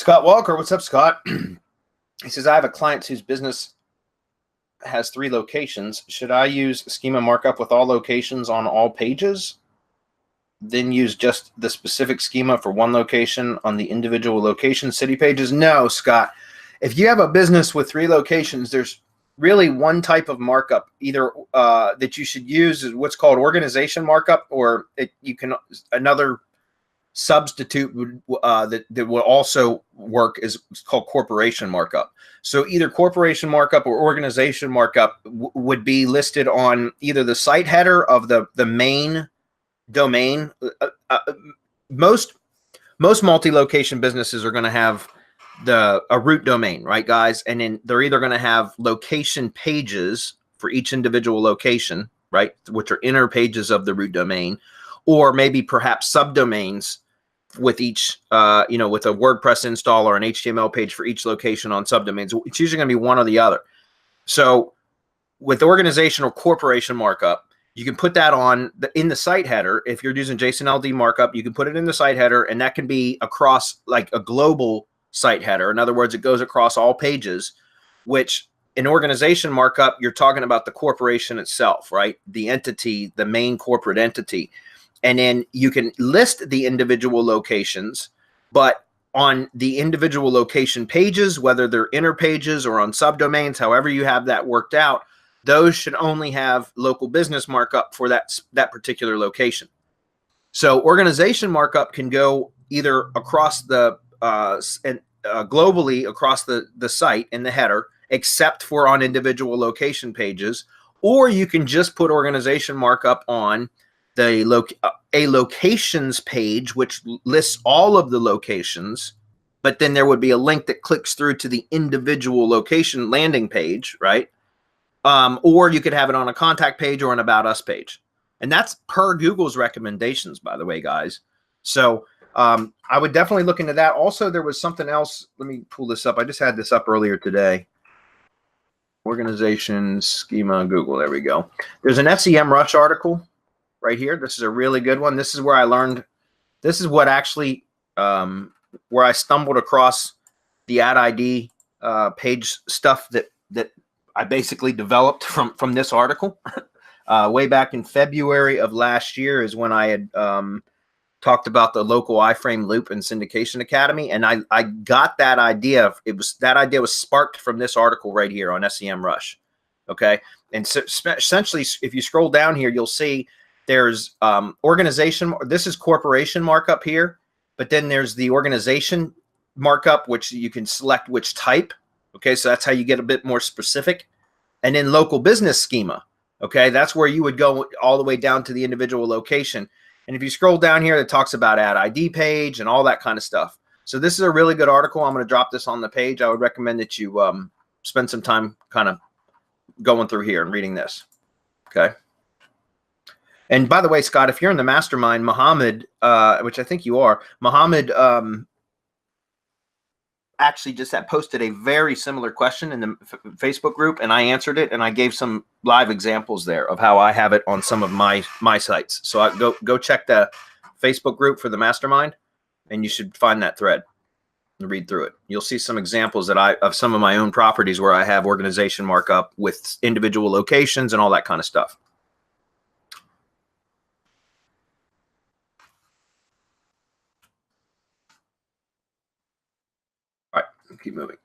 Scott Walker, what's up, Scott? He says, I have a client whose business has 3 locations. Should I use schema markup with all locations on all pages? Then use just the specific schema for one location on the individual location city pages? No, Scott. If you have a business with 3 locations, there's really one type of markup either that you should use is what's called organization markup, or another substitute that will also work is called corporation markup. So either corporation markup or organization markup would be listed on either the site header of the main domain. Most multi-location businesses are going to have a root domain, right, guys? And then they're either going to have location pages for each individual location, right, which are inner pages of the root domain, or maybe perhaps subdomains with each, with a WordPress install or an HTML page for each location on subdomains. It's usually going to be one or the other. So with organization or corporation markup, you can put that in the site header. If you're using JSON LD markup, you can put it in the site header, and that can be across like a global site header. In other words, it goes across all pages, which in organization markup, you're talking about the corporation itself, right? The entity, the main corporate entity. And then you can list the individual locations, but on the individual location pages, whether they're inner pages or on subdomains, however you have that worked out, those should only have local business markup for that particular location. So organization markup can go either across the globally across the site in the header, except for on individual location pages, or you can just put organization markup on a locations page, which lists all of the locations, but then there would be a link that clicks through to the individual location landing page, right? Or you could have it on a contact page or an About Us page. And that's per Google's recommendations, by the way, guys. So I would definitely look into that. Also, there was something else. Let me pull this up. I just had this up earlier today. Organization schema Google. There we go. There's an SEMrush article right here. This is a really good one. This is where I learned. This is what actually where I stumbled across the ad ID page stuff that I basically developed from this article. Way back in February of last year is when I had talked about the local iframe loop and syndication academy, and I got that idea. That idea was sparked from this article right here on SEMrush. Okay, and so essentially, if you scroll down here, you'll see there's organization. This is corporation markup here, but then there's the organization markup, which you can select which type. Okay, so that's how you get a bit more specific. And then local business schema. Okay, that's where you would go all the way down to the individual location. And if you scroll down here, it talks about ad ID page and all that kind of stuff. So this is a really good article. I'm going to drop this on the page. I would recommend that you spend some time kind of going through here and reading this. Okay. And by the way, Scott, if you're in the mastermind, Mohammed, which I think you are, Mohammed actually just had posted a very similar question in the Facebook group, and I answered it, and I gave some live examples there of how I have it on some of my sites. So I go check the Facebook group for the mastermind, and you should find that thread and read through it. You'll see some examples of some of my own properties where I have organization markup with individual locations and all that kind of stuff. All right, keep moving.